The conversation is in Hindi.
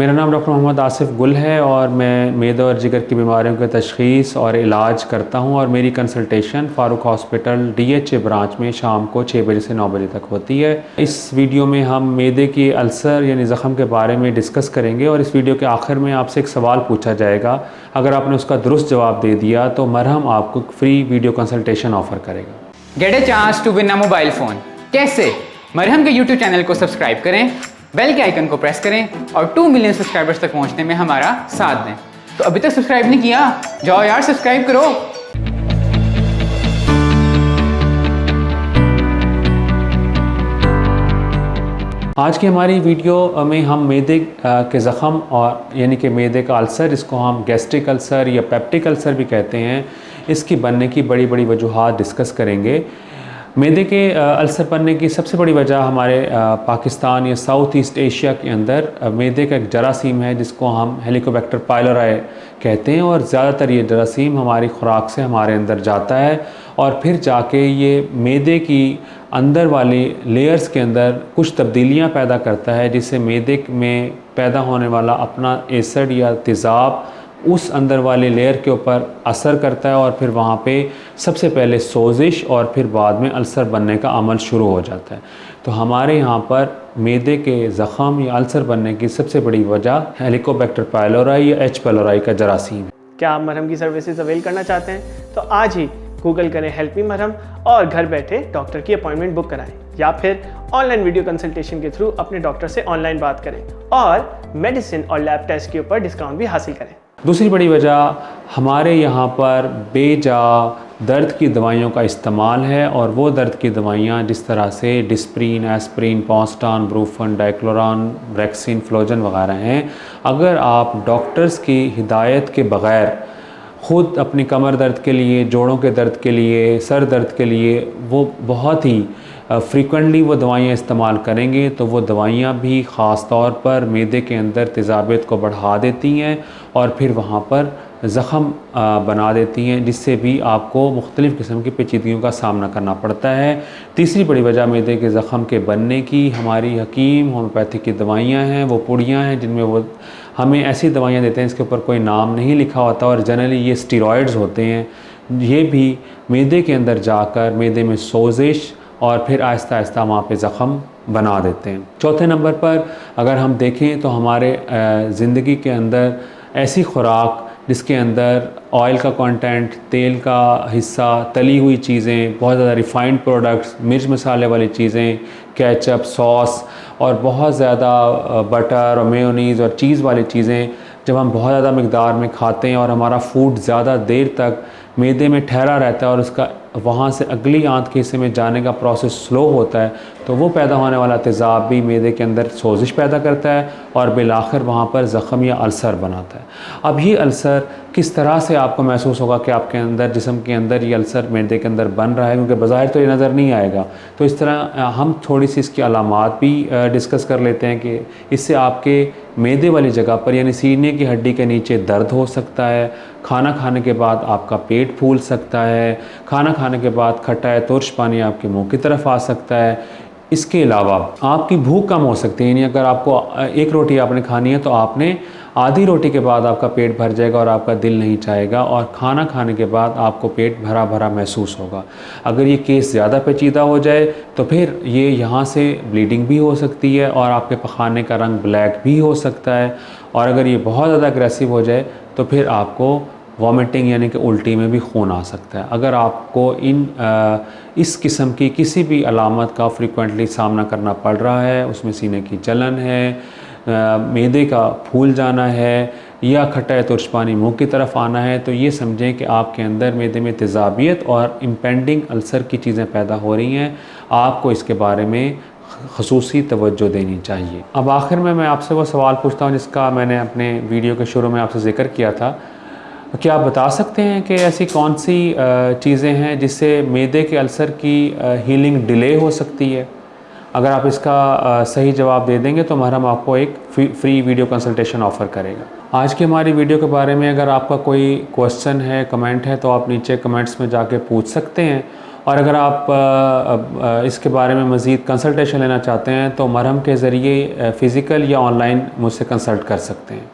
मेरा नाम डॉक्टर मोहम्मद आसिफ गुल है और मैं मेदे और जिगर की बीमारियों के तशख़ीस और इलाज करता हूं और मेरी consultation Farooq hospital DHA branch में शाम को 6 बजे से 9 बजे तक होती है। इस वीडियो में हम मेदे की अल्सर यानी ज़ख़म के बारे में डिस्कस करेंगे और इस वीडियो के आखिर में आपसे एक सवाल पूछा जाएगा। अगर आपने उसका दुरुस्त जवाब दे दिया तो मरहम आपको फ्री वीडियो कंसल्टेशन ऑफ़र करेगा। Get a chance to win a mobile phone. कैसे? मरहम के YouTube चैनल को सब्सक्राइब करें, बेल के आइकन को प्रेस करें और 2 मिलियन सब्सक्राइबर्स तक पहुंचने में हमारा साथ दें। तो अभी तक सब्सक्राइब नहीं किया? जाओ यार सब्सक्राइब करो। आज की हमारी वीडियो में हम मेदे के ज़ख़म और यानी कि मेदे का अल्सर, इसको हम गैस्ट्रिक अल्सर या पेप्टिक अल्सर भी कहते हैं, इसकी बनने की बड़ी बड़ी वजूहात डिस्कस करेंगे। मेदे के अल्सर बनने की सबसे बड़ी वजह हमारे पाकिस्तान या साउथ ईस्ट एशिया के अंदर मेदे का एक जरासीम है जिसको हम हेलिकोबैक्टर पाइलोराई कहते हैं और ज़्यादातर ये जरासीम हमारी खुराक से हमारे अंदर जाता है और फिर जाके ये मेदे की अंदर वाली लेयर्स के अंदर कुछ तब्दीलियां पैदा करता है, जिससे मेदे में पैदा होने वाला अपना एसिड या तेज़ाब उस अंदर वाले लेयर के ऊपर असर करता है और फिर वहाँ पे सबसे पहले सोजिश और फिर बाद में अल्सर बनने का अमल शुरू हो जाता है। तो हमारे यहाँ पर मेदे के ज़ख़म या अल्सर बनने की सबसे बड़ी वजह हेलिकोबैक्टर पाइलोराई या H. पाइलोराई का जरासीम है। क्या आप मरहम की सर्विसेज अवेल करना चाहते हैं तो आज ही गूगल करें हेल्प मी मरहम और घर बैठे डॉक्टर की अपॉइंटमेंट बुक कराएं या फिर ऑनलाइन वीडियो कंसल्टेशन के थ्रू अपने डॉक्टर से ऑनलाइन बात करें और मेडिसिन और लैब टेस्ट के ऊपर डिस्काउंट भी हासिल करें। दूसरी बड़ी वजह हमारे यहाँ पर बेजा दर्द की दवाइयों का इस्तेमाल है और वो दर्द की दवाइयाँ जिस तरह से डिस्प्रीन, एस्प्रीन, पॉन्स्टान, ब्रूफन, डाइक्लोरान, ब्रेक्सिन, फ्लोजन वगैरह हैं, अगर आप डॉक्टर्स की हिदायत के बग़ैर ख़ुद अपनी कमर दर्द के लिए, जोड़ों के दर्द के लिए, सर दर्द के लिए वो बहुत ही फ्रीक्वेंटली वो दवाइयाँ इस्तेमाल करेंगे तो वो दवाइयाँ भी ख़ास तौर पर मेदे के अंदर तेज़ाबियत को बढ़ा देती हैं और फिर वहाँ पर ज़ख़म बना देती हैं, जिससे भी आपको मुख्तलिफ़ किस्म की पेचीदगियों का सामना करना पड़ता है। तीसरी बड़ी वजह मेदे के ज़ख़म के बनने की हमारी हकीम होम्योपैथिक की दवाइयाँ हैं, वो पुड़ियाँ हैं जिनमें वो हमें ऐसी दवाइयाँ देते हैं इसके ऊपर कोई नाम नहीं लिखा होता और जनरली ये स्टीरॉयड्स होते हैं। ये भी मेदे के अंदर जाकर मेदे में सोजिश और फिर आहिस्ता आहिस्ता वहाँ पे ज़ख़म बना देते हैं। चौथे नंबर पर अगर हम देखें तो हमारे ज़िंदगी के अंदर ऐसी खुराक जिसके अंदर ऑयल का कंटेंट, तेल का हिस्सा, तली हुई चीज़ें, बहुत ज़्यादा रिफ़ाइंड प्रोडक्ट्स, मिर्च मसाले वाली चीज़ें, केचप, सॉस और बहुत ज़्यादा बटर और मेयोनीज़ और चीज़ वाली चीज़ें जब हम बहुत ज़्यादा मिक़दार में खाते हैं और हमारा फूड ज़्यादा देर तक मेदे में ठहरा रहता है और उसका वहाँ से अगली आंत के हिस्से में जाने का प्रोसेस स्लो होता है, तो वो पैदा होने वाला तेज़ाब भी मेदे के अंदर सोजिश पैदा करता है और बिलाखिर वहाँ पर ज़ख़म या अल्सर बनाता है। अब ये अल्सर किस तरह से आपको महसूस होगा कि आपके अंदर जिस्म के अंदर ये अल्सर मेदे के अंदर बन रहा है, क्योंकि बज़ाहिर तो ये नज़र नहीं आएगा। तो इस तरह हम थोड़ी सी इसकी अलामात भी डिस्कस कर लेते हैं कि इससे आपके मेदे वाली जगह पर यानी सीने की हड्डी के नीचे दर्द हो सकता है, खाना खाने के बाद आपका पेट फूल सकता है, खाना खाने के बाद खट्टा या तुर्श पानी आपके मुंह की तरफ आ सकता है। इसके अलावा आपकी भूख कम हो सकती है, यानी अगर आपको एक रोटी आपने खानी है तो आपने आधी रोटी के बाद आपका पेट भर जाएगा और आपका दिल नहीं चाहेगा और खाना खाने के बाद आपको पेट भरा भरा महसूस होगा। अगर ये केस ज़्यादा पेचीदा हो जाए तो फिर ये यहाँ से ब्लीडिंग भी हो सकती है और आपके पखाने का रंग ब्लैक भी हो सकता है और अगर ये बहुत ज़्यादा अग्रेसिव हो जाए तो फिर आपको वॉमिटिंग यानी कि उल्टी में भी खून आ सकता है। अगर आपको इस किस्म की किसी भी अलामत का फ्रीक्वेंटली सामना करना पड़ रहा है, उसमें सीने की जलन है, मेदे का फूल जाना है या खट्टा या तुर्श पानी मुँह की तरफ आना है, तो ये समझें कि आपके अंदर मेदे में तेज़ाबियत और इम्पेंडिंग अल्सर की चीज़ें पैदा हो रही हैं। आपको इसके बारे में ख़ुसूसी तवज्जो देनी चाहिए। अब आखिर में मैं आपसे वो सवाल पूछता हूँ जिसका मैंने अपने वीडियो के शुरू में आपसे ज़िक्र किया था। क्या आप बता सकते हैं कि ऐसी कौन सी चीज़ें हैं जिससे मेदे के अल्सर की हीलिंग डिले हो सकती है? अगर आप इसका सही जवाब दे देंगे तो मरहम आपको एक फ्री वीडियो कंसल्टेशन ऑफ़र करेगा। आज की हमारी वीडियो के बारे में अगर आपका कोई क्वेश्चन है, कमेंट है, तो आप नीचे कमेंट्स में जाके पूछ सकते हैं और अगर आप इसके बारे में मज़ीद कंसल्टेशन लेना चाहते हैं तो मरहम के ज़रिए फ़िज़िकल या ऑनलाइन मुझसे कंसल्ट कर सकते हैं।